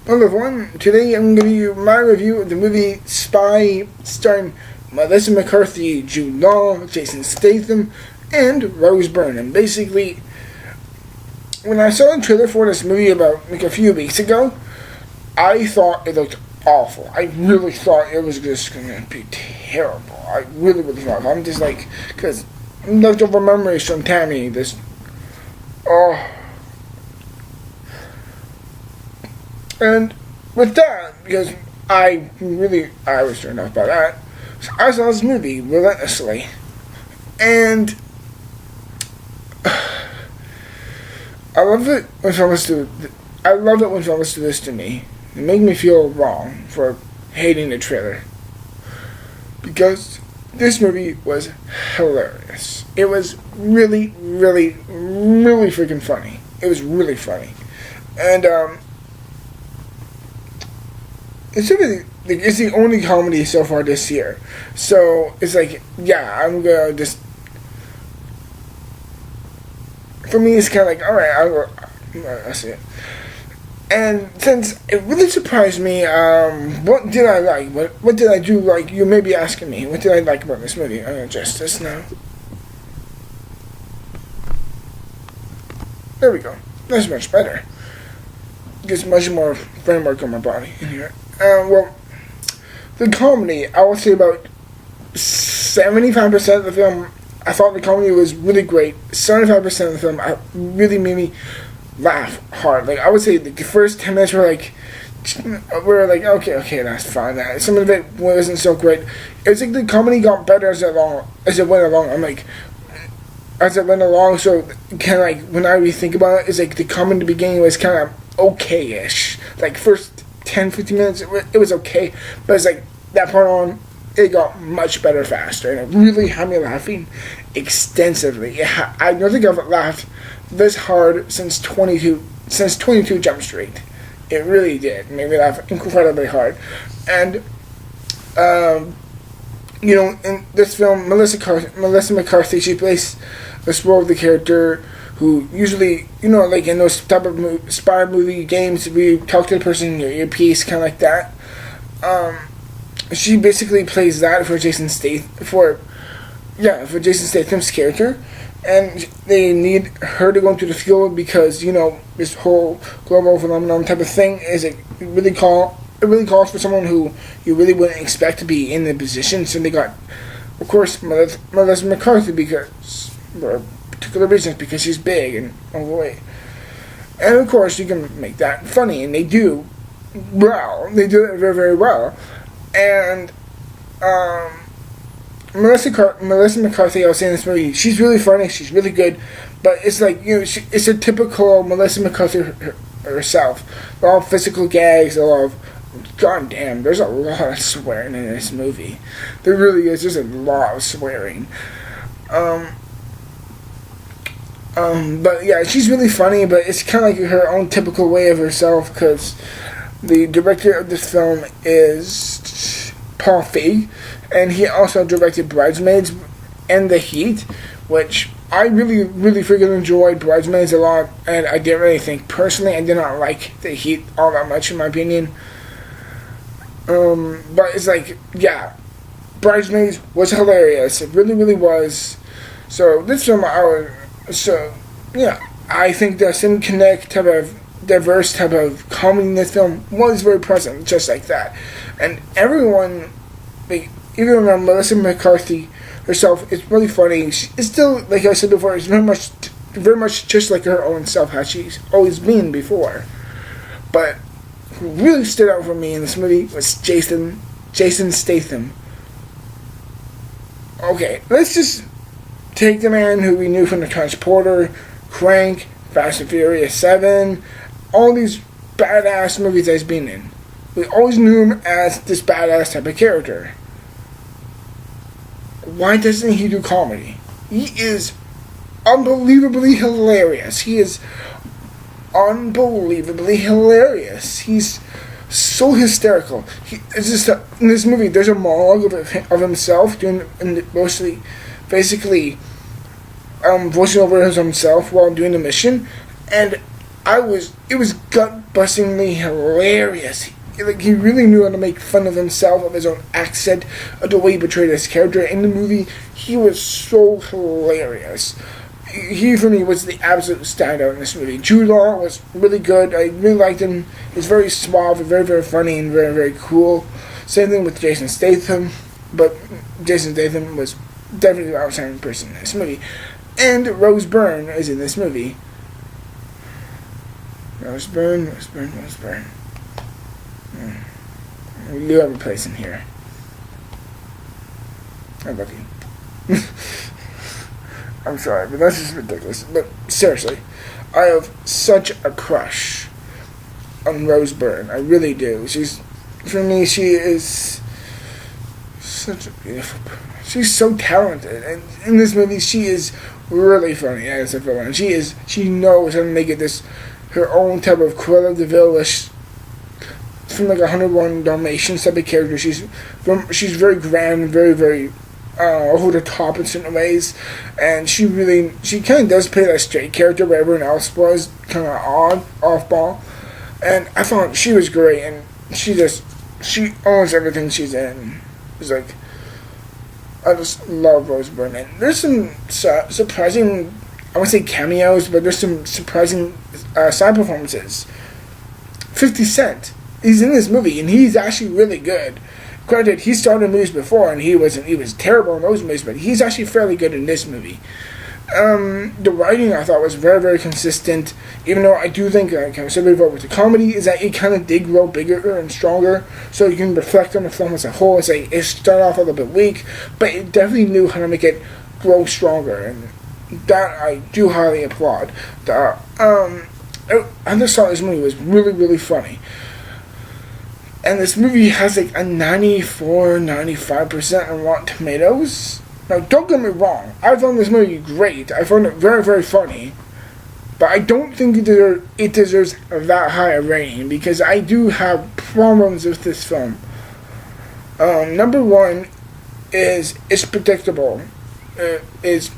Hello everyone, today I'm going to give you my review of the movie Spy, starring Melissa McCarthy, Jude Law, Jason Statham, and Rose Byrne. And basically, when I saw the trailer for this movie about a few weeks ago, I thought it looked awful. I really thought it was just going to be terrible. I really thought. I'm just like, because leftover memories from Tammy, And with that, because I was turned off by that, so I saw this movie relentlessly, and I love it when films do. I love it when films do this to me. It makes me feel wrong for hating the trailer, because this movie was hilarious. It was really freaking funny. It was really funny, and it's the only comedy so far this year. So it's like, yeah, I'm gonna just. For me, it's kind of like, all right, I'll see it. And since it really surprised me, what did I like? What did I do like? You may be asking me, what did I like about this movie? I'm gonna adjust this now. There we go. That's much better. Gives much more framework on my body in here. Well, the comedy, I would say about 75% of the film, I thought the comedy was really great. 75% of the film really made me laugh hard. Like, I would say the first 10 minutes were like, okay, that's fine. Some of it wasn't so great. It was like the comedy got better as it went along. I'm like, as it went along, so kind of like, when I really think about it, it's like the comedy in the beginning was kind of okay-ish. Like, first 10-15 minutes, it was okay, but it's like that part on, it got much better faster, and it really had me laughing extensively. I don't think I've laughed this hard since 22 Jump Street. It really did. It made me laugh incredibly hard. And in this film, Melissa McCarthy, she plays this role of the character who usually, like in those type of spy movie games, we talk to the person in your earpiece, kind of like that. She basically plays that for Jason Statham's character, and they need her to go into the field because this whole global phenomenon type of thing it really calls for someone who you really wouldn't expect to be in the position. So they got, of course, Melissa McCarthy for particular reasons, because she's big and overweight. And of course, you can make that funny, and they do well. They do it very well. And Melissa McCarthy, I was saying in this movie, she's really funny, she's really good, but it's like, it's a typical Melissa McCarthy herself. All physical gags, a lot of, god damn, there's a lot of swearing in this movie. There really is, there's a lot of swearing. But yeah, she's really funny, but it's kind of like her own typical way of herself, because the director of this film is Paul Feig, and he also directed Bridesmaids and The Heat, which I really freaking enjoyed Bridesmaids a lot, and I didn't really think, personally, I did not like The Heat all that much, in my opinion. But it's like, yeah, Bridesmaids was hilarious. It really was. So this film, I think the Connect type of diverse type of comedy in this film was very present, just like that. And everyone, even Melissa McCarthy herself, is really funny. It's still, like I said before, it's very much just like her own self, how she's always been before. But who really stood out for me in this movie was Jason Statham. Okay, let's just take the man who we knew from The Transporter, Crank, Fast and Furious 7, all these badass movies that he's been in. We always knew him as this badass type of character. Why doesn't he do comedy? He is unbelievably hilarious. He's so hysterical. It's just in this movie, there's a monologue of himself doing mostly, basically, voicing over himself while doing the mission, and it was gut-bustingly hilarious. Like, he really knew how to make fun of himself, of his own accent, of the way he portrayed his character in the movie. He was so hilarious. He, for me, was the absolute standout in this movie. Jude Law was really good. I really liked him. He's very suave, very, very funny, and very, very cool. Same thing with Jason Statham, but Jason Statham was definitely the outstanding person in this movie. And Rose Byrne is in this movie. Rose Byrne. We do have a place in here. I love you. I'm sorry, but that's just ridiculous. But seriously, I have such a crush on Rose Byrne. I really do. For me, she is such a beautiful person. She's so talented, and in this movie, she is really funny as a villain. She knows how to make it her own type of Cruella de Vil-ish, from like 101 Dalmatians type of character. She's very grand, very, very over the top in certain ways, and she kind of does play that straight character where everyone else was kind of odd, off ball, and I thought she was great, and she owns everything she's in. It's like, I just love Rose Byrne, and there's some surprising, I won't say cameos, but there's some surprising side performances. 50 Cent, he's in this movie, and he's actually really good. Granted, he started movies before, and he was terrible in those movies, but he's actually fairly good in this movie. The writing, I thought, was very, very consistent, even though I do think, like I said before, with the comedy, is that it kind of did grow bigger and stronger, so you can reflect on the film as a whole and say it started off a little bit weak, but it definitely knew how to make it grow stronger, and that I do highly applaud. I just thought this movie was really, really funny. And this movie has like a 94-95% on Rotten Tomatoes. Now, don't get me wrong. I found this movie great. I found it very, very funny. But I don't think it deserves that high a rating, because I do have problems with this film. Number one is it's predictable. It's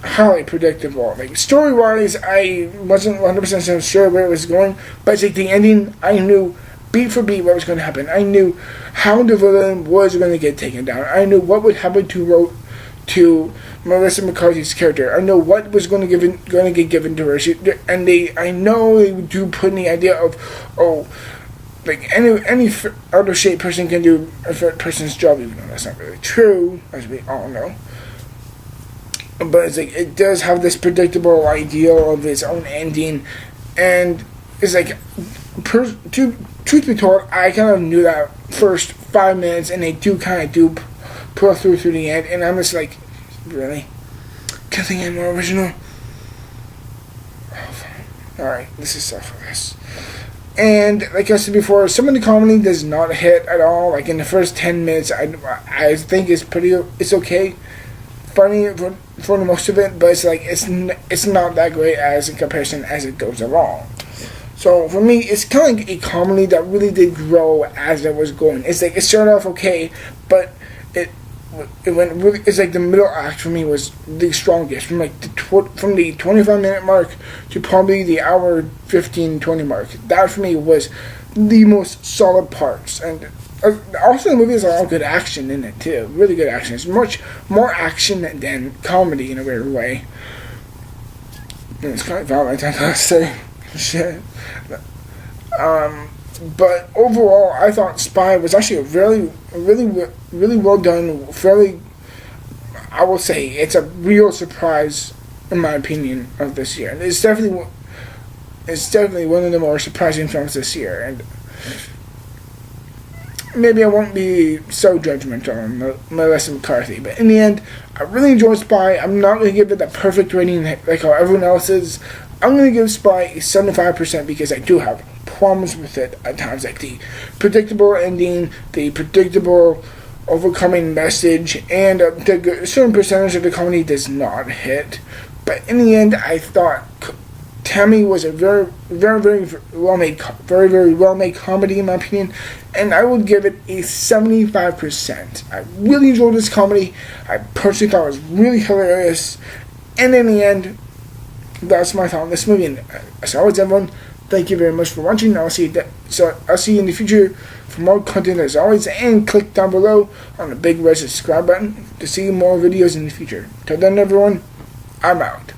highly predictable. Like, story-wise, I wasn't 100% sure where it was going. But it's like the ending, I knew beat for beat what was going to happen. I knew how the villain was going to get taken down. I knew what would happen to Melissa McCarthy's character. I know what was going to get given to her. I know they do put in the idea of, like any other shaped person can do a person's job, even though that's not really true, as we all know. But it's like it does have this predictable ideal of its own ending, and it's like, truth be told, I kind of knew that first 5 minutes, and they do pull through the end, and I'm just like, really? Can't think any more original? Oh, fine. Alright, this is self-less. And like I said before, some of the comedy does not hit at all. Like in the first 10 minutes, I think it's okay, funny for the most of it, but it's like it's not that great as in comparison as it goes along. So for me, it's kind of like a comedy that really did grow as it was going. It's like it started off okay, but it went really. It's like the middle act for me was the strongest, from like the 25-minute mark to probably the hour 15-20 mark. That for me was the most solid parts, and also the movie has a lot of good action in it too. Really good action. It's much more action than comedy in a weird way. And it's kind of Valentine's Day to say. Shit. But overall, I thought Spy was actually a really well done, I will say, it's a real surprise, in my opinion, of this year. And it's definitely one of the more surprising films this year. And maybe I won't be so judgmental on Melissa McCarthy, but in the end, I really enjoyed Spy. I'm not going to give it the perfect rating like how everyone else is. I'm going to give Spy a 75% because I do have problems with it at times, like the predictable ending, the predictable overcoming message, and a certain percentage of the comedy does not hit. But in the end, I thought Tammy was a very, very, very well made comedy in my opinion, and I would give it a 75%. I really enjoyed this comedy. I personally thought it was really hilarious, and in the end, that's my thought on this movie. And as always, everyone, thank you very much for watching. I'll see you in the future for more content as always, and click down below on the big red subscribe button to see more videos in the future. Till then, everyone, I'm out.